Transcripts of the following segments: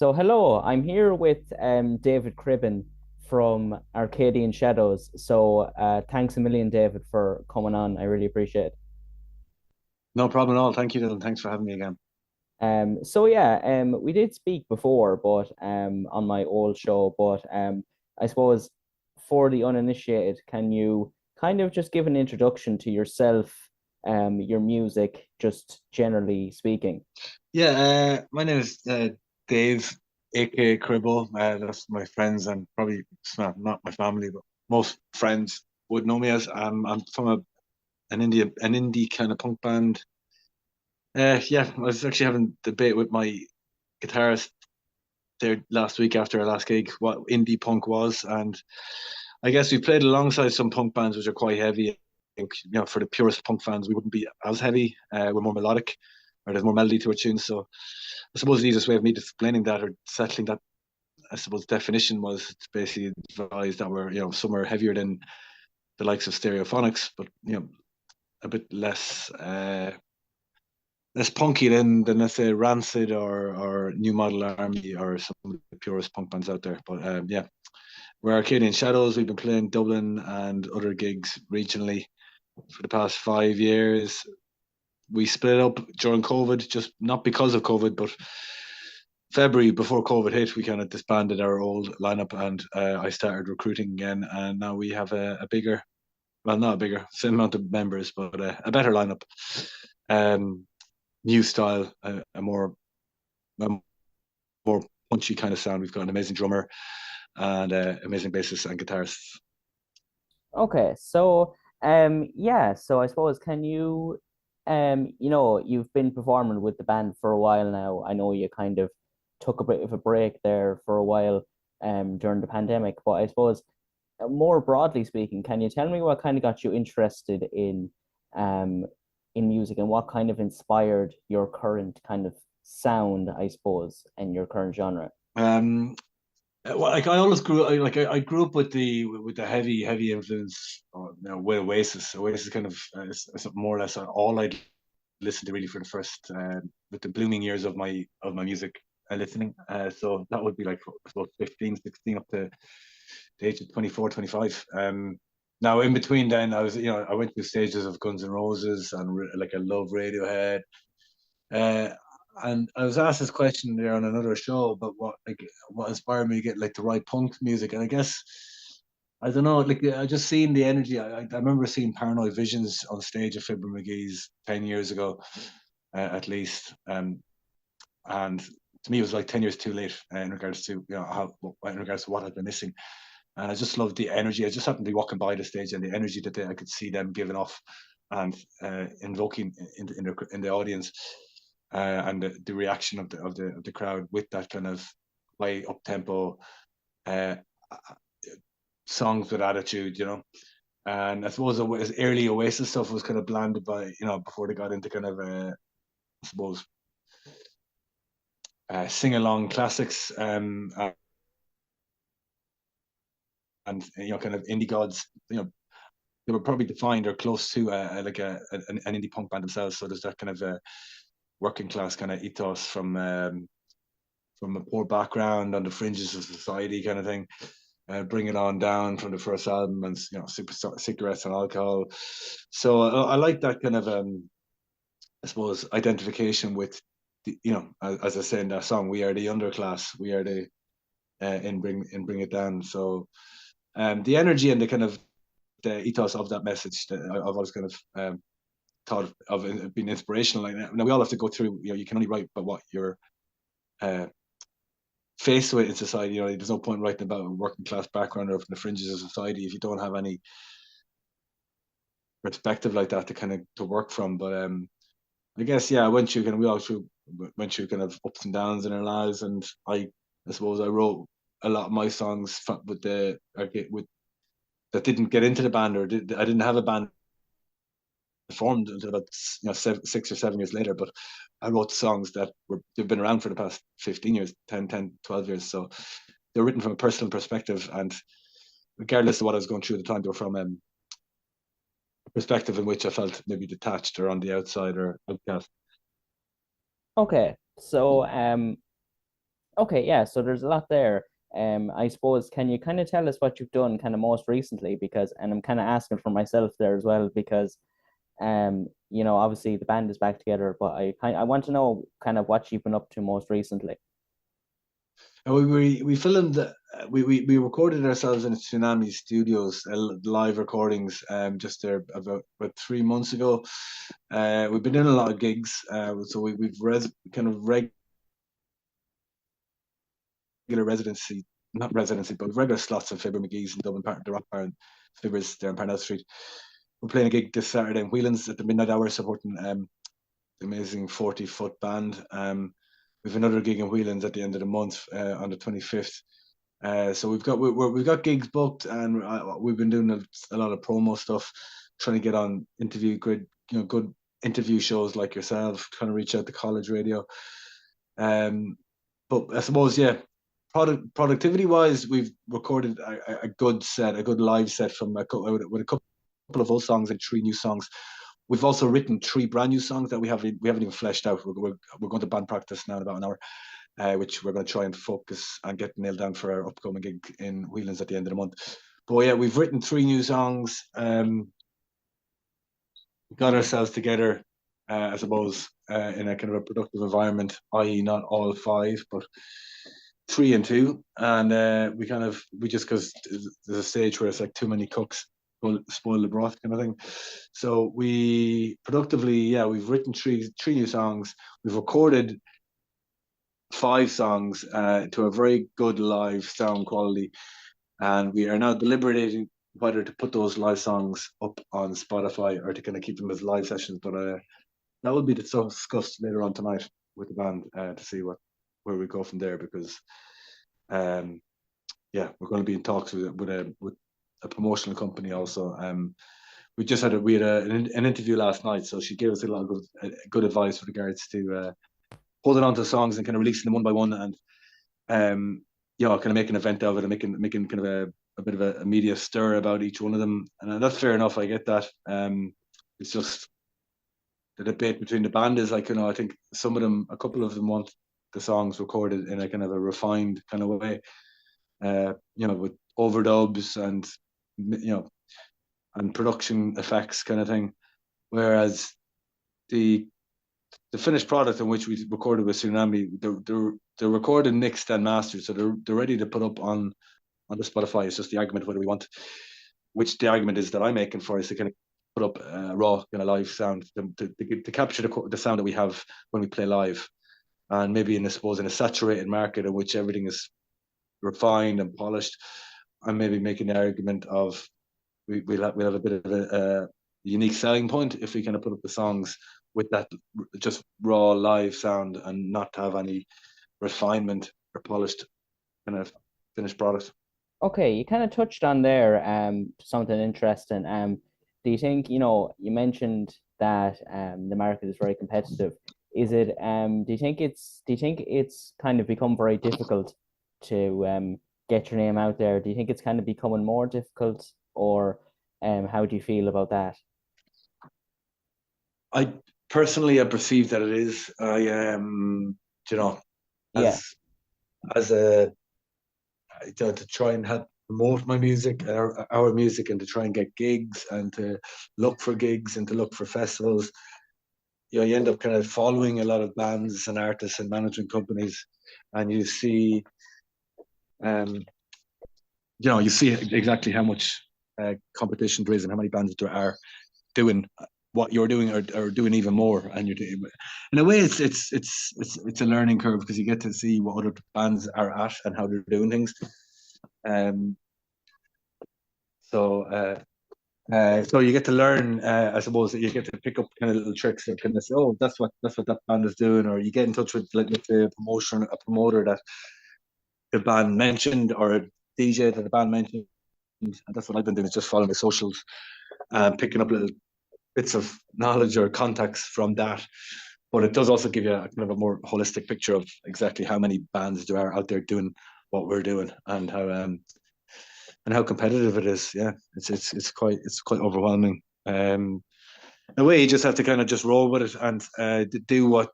So hello, I'm here with David Cribbin from Arcadian Shadows. Thanks a million, David, for coming on. I really appreciate it. No problem at all. Thank you, Dylan. Thanks for having me again. We did speak before, but on my old show. But I suppose for the uninitiated, can you kind of just give an introduction to yourself, your music, just generally speaking? Yeah, my name is Dave, aka Cribble. That's my friends and probably not my family, but most friends would know me as. I'm from an indie kind of punk band. Yeah, I was actually having a debate with my guitarist there last week after our last gig what indie punk was, and I guess we played alongside some punk bands which are quite heavy. I think, for the purest punk fans, we wouldn't be as heavy. We're more melodic, or there's more melody to our tunes. So I suppose the easiest way of me explaining that or settling that, I suppose, definition was to basically advise that we're, some are heavier than the likes of Stereophonics, but a bit less punky than let's say Rancid or New Model Army or some of the purest punk bands out there. But yeah, we're Arcadian Shadows. We've been playing Dublin and other gigs regionally for the past 5 years. We split up during COVID, just not because of COVID, but February before COVID hit, we kind of disbanded our old lineup, and I started recruiting again. And now we have a bigger, well, not a bigger, same amount of members, but a better lineup. Um, New style, a more punchy kind of sound. We've got an amazing drummer and amazing bassist and guitarists. So I suppose can you you've been performing with the band for a while now. I know you kind of took a bit of a break there for a while during the pandemic, but I suppose more broadly speaking, can you tell me what kind of got you interested um in music and what kind of inspired your current kind of sound, I suppose, and your current genre? Um, well, like I always I grew up with the heavy influence, with Oasis. Oasis kind of is more or less all I listened to really for the first with the blooming years of my music listening. So that would be like about 15, 16 up to the age of 24, 25. Now in between then I went through stages of Guns N' Roses and like I love Radiohead. Uh, and I was asked this question there on another show about what inspired me to get like the right punk music. And I guess I don't know, like I just seen the energy. I remember seeing Paranoid Visions on stage at Fibber McGee's 10 years ago, at least. And to me, it was like 10 years too late in regards to in regards to what I'd been missing. And I just loved the energy. I just happened to be walking by the stage and the energy that I could see them giving off and invoking in the audience, and the reaction of the crowd with that kind of high up tempo uh, songs with attitude. And I suppose early Oasis stuff was kind of blanded by before they got into kind of I suppose sing along classics, and kind of indie gods. They were probably defined or close to like an indie punk band themselves. So there's that kind of working class kind of ethos from a poor background on the fringes of society kind of thing. Bring it on down from the first album, and super cigarettes and alcohol. So I like that kind of I suppose identification with as I say in that song, we are the underclass, we are the in bring it down. So the energy and the kind of the ethos of that message that I've always kind of thought of being inspirational. Like now we all have to go through. You can only write about what you're uh, faced with in society. There's no point writing about a working class background or from the fringes of society if you don't have any perspective like that to kind of to work from. But I guess yeah, we all went through kind of ups and downs in our lives, and I suppose I wrote a lot of my songs with that didn't get into the band, or I didn't have a band formed until about 6 or 7 years later. But I wrote songs they've been around for the past 15 years, 12 years. So they're written from a personal perspective, and regardless of what I was going through at the time, they were from a perspective in which I felt maybe detached or on the outside or outcast. Okay. So Okay, yeah, so there's a lot there. I suppose, can you kind of tell us what you've done kind of most recently? Because, and I'm kind of asking for myself there as well, because obviously the band is back together, but I want to know kind of what you've been up to most recently. And we filmed, we recorded ourselves in Tsunami Studios, live recordings, just there about 3 months ago. We've been doing a lot of gigs, so we've kind of regular residency, not residency, but regular slots in Fibber McGee's in Dublin Park, the Rock Bar and Fibbers there in Parnell Street. We're playing a gig this Saturday in Whelan's at the midnight hour, supporting the amazing 40-foot band. We've another gig in Whelan's at the end of the month on the 25th. So we've got gigs booked, and we've been doing a lot of promo stuff, trying to get on good interview shows like yourself, trying to reach out to college radio. But I suppose, yeah, productivity wise, we've recorded a good set, a good live set from with a couple of old songs and three new songs. We've also written three brand new songs that we haven't even fleshed out. We're going to band practice now in about an hour, which we're going to try and focus and get nailed down for our upcoming gig in Whelan's at the end of the month. But yeah, we've written three new songs. Got ourselves together, I suppose, in a kind of a productive environment, i.e., not all five, but three and two. And we just, because there's a stage where it's like too many cooks spoil the broth kind of thing. So we productively, yeah, we've written three new songs. We've recorded five songs to a very good live sound quality, and we are now deliberating whether to put those live songs up on Spotify or to kind of keep them as live sessions. But that will be discussed later on tonight with the band to see where we go from there, because yeah, we're going to be in talks with a promotional company also. We just had an interview last night, so she gave us a lot of good advice with regards to holding on to songs and kind of releasing them one by one, and kind of make an event of it and making kind of a bit of a media stir about each one of them. And that's fair enough. I get that. It's just the debate between the band is like, I think a couple of them want the songs recorded in a kind of a refined kind of way, with overdubs and, and production effects kind of thing. Whereas the finished product in which we recorded with Tsunami, they're recorded, mixed and mastered, so they're ready to put up on the Spotify. It's just the argument whether we want, which the argument is that I'm making for is to kind of put up a raw kind of live sound to capture the sound that we have when we play live, and maybe in a saturated market in which everything is refined and polished. I'm maybe making the argument of we'll have a bit of a unique selling point if we kind of put up the songs with that just raw live sound and not have any refinement or polished kind of finished product. Okay, you kind of touched on there something interesting. Do you think, you mentioned that the market is very competitive. Do you think it's kind of become very difficult to get your name out there? Do you think it's kind of becoming more difficult, or how do you feel about that? I personally, I perceive that it is. Yeah. As a to try and help promote my music, our music, and to try and get gigs and to look for gigs and to look for festivals. You end up kind of following a lot of bands and artists and management companies, and you see, you see exactly how much competition there is and how many bands there are doing what you're doing or doing even more. And you're doing, in a way, it's a learning curve, because you get to see what other bands are at and how they're doing things. So you get to learn. I suppose you get to pick up kind of little tricks and kind of say, oh, that's what that band is doing, or you get in touch with like a promoter that the band mentioned, or a DJ that the band mentioned. And that's what I've been doing, is just following the socials and picking up little bits of knowledge or contacts from that. But it does also give you a kind of a more holistic picture of exactly how many bands there are out there doing what we're doing, and how competitive it is. Yeah, it's quite overwhelming. In a way, you just have to kind of just roll with it and do what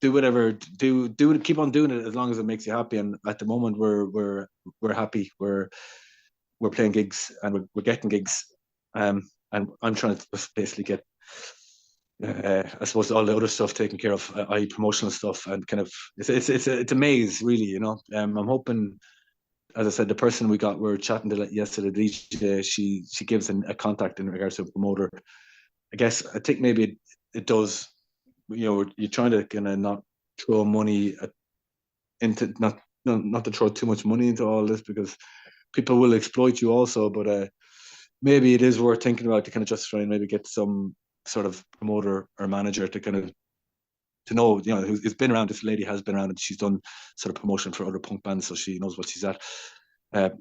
do whatever, do it, keep on doing it as long as it makes you happy. And at the moment, we're happy. We're playing gigs and we're getting gigs. And I'm trying to basically get, I suppose, all the other stuff taken care of, i.e. promotional stuff, and kind of it's a maze, really, you know. I'm hoping, as I said, the person we got, we were chatting to yesterday, the DJ, she gives a contact in regards to a promoter. I guess I think maybe it does. You know, you're trying to kind of not throw money into not to throw too much money into all this, because people will exploit you also. But maybe it is worth thinking about to kind of just try and maybe get some sort of promoter or manager to kind of to know, you know, who's been around. This lady has been around and she's done sort of promotion for other punk bands, so she knows what she's at. I'm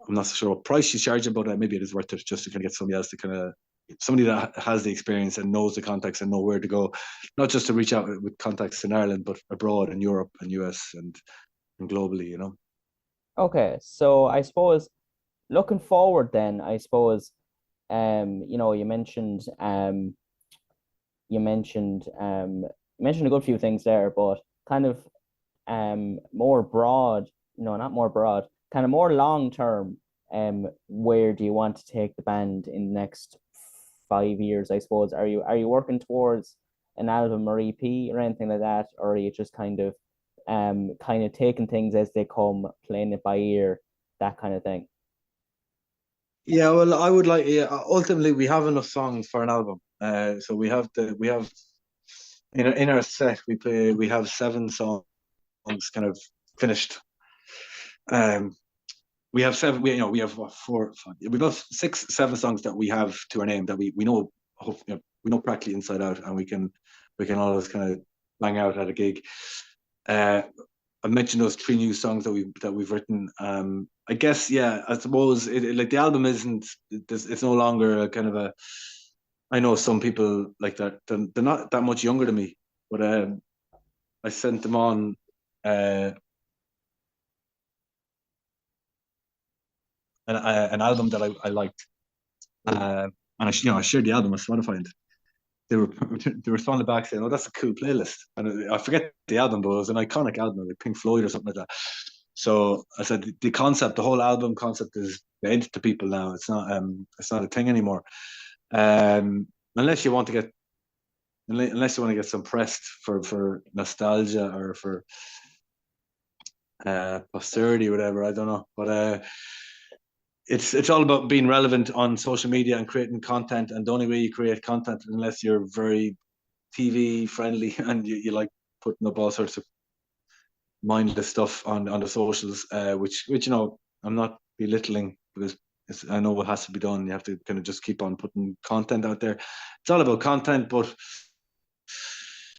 not so sure what price she's charging, but maybe it is worth it just to kind of get somebody else to kind of somebody that has the experience and knows the contacts and know where to go, not just to reach out with contacts in Ireland, but abroad in Europe and US and globally, you know. Okay, so I suppose looking forward then, I suppose, you know, you mentioned a good few things there, but kind of more broad, no, not more broad, kind of more long term, where do you want to take the band in the next 5 years, I suppose? Are you working towards an album or EP or anything like that, or are you just kind of taking things as they come, playing it by ear, that kind of thing? Yeah, well, I would like. Yeah, ultimately, we have enough songs for an album. So we have in our set we have 7 songs kind of finished. Um, we have 7. We have what, 4, 5, we've got 6, 7 songs that we have to our name that we know, we know practically inside out, and we can always kind of bang out at a gig. Uh, I mentioned those 3 new songs that we've written. I guess, yeah, I suppose like the album isn't. It's no longer a kind of a. I know some people like that. They're not that much younger than me, but I sent them on an album that I liked, and I shared the album on Spotify, and they were they responded back saying, "Oh, that's a cool playlist." And I forget the album, but it was an iconic album, like Pink Floyd or something like that. So I said the concept, the whole album concept, is dead to people now. It's not a thing anymore. Um, unless you want to get some pressed for nostalgia or for posterity or whatever. I don't know, but it's all about being relevant on social media and creating content. And the only way you create content, unless you're very TV friendly and you like putting up all sorts of mindless stuff on the socials, which I'm not belittling, because I know what has to be done. You have to kind of just keep on putting content out there. It's all about content, but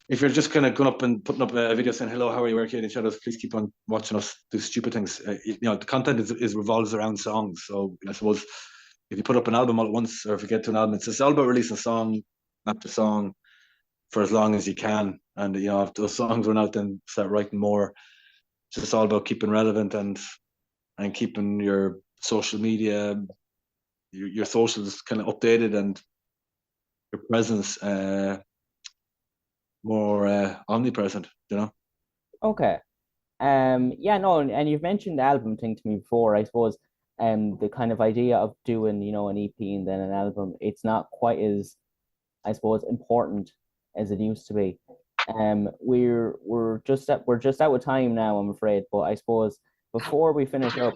if you're just kind of going up and putting up a video saying, "Hello, how are you, Arcadian Shadows? Please keep on watching us do stupid things." The content is revolves around songs. So I suppose if you put up an album all at once, or if you get to an album, it's all about releasing song after song for as long as you can. And if those songs run out, then start writing more. It's just all about keeping relevant and keeping your social media, your socials kind of updated, and your presence more omnipresent. Okay. Yeah, no, and you've mentioned the album thing to me before. I suppose the kind of idea of doing, an EP and then an album, it's not quite as, I suppose, important as it used to be. We're just out of time now, I'm afraid. But I suppose before we finish up,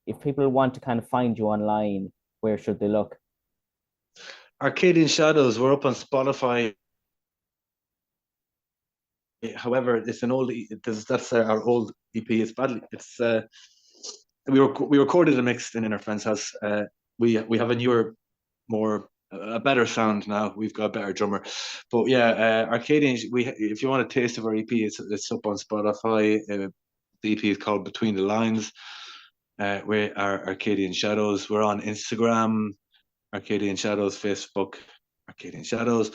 if people want to kind of find you online, where should they look? Arcadian Shadows. We're up on Spotify. However, it's an old. That's our old EP. We recorded and mixed in our friend's house. We have a newer, a better sound now. We've got a better drummer, but yeah, Arcadian. If you want a taste of our EP, it's up on Spotify. The EP is called Between the Lines. We are Arcadian Shadows. We're on Instagram, Arcadian Shadows, Facebook, Arcadian Shadows.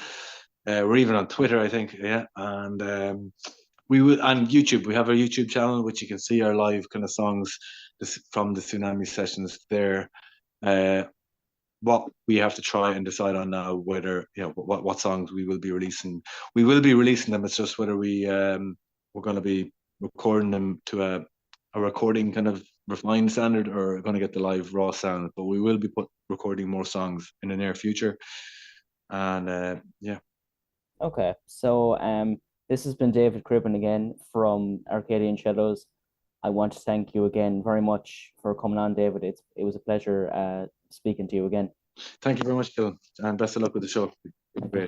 We're even on Twitter, I think. Yeah, and on YouTube. We have our YouTube channel, which you can see our live kind of songs from the Tsunami sessions there. what we have to try and decide on now, whether what songs we will be releasing. We will be releasing them. It's just whether we're going to be recording them to a recording kind of refined standard, or going to get the live raw sound. But we will be recording more songs in the near future. And yeah. Okay, so this has been David Cribbin again from Arcadian Shadows. I want to thank you again very much for coming on, David. It was a pleasure speaking to you again. Thank you very much, Dylan, and best of luck with the show. Great.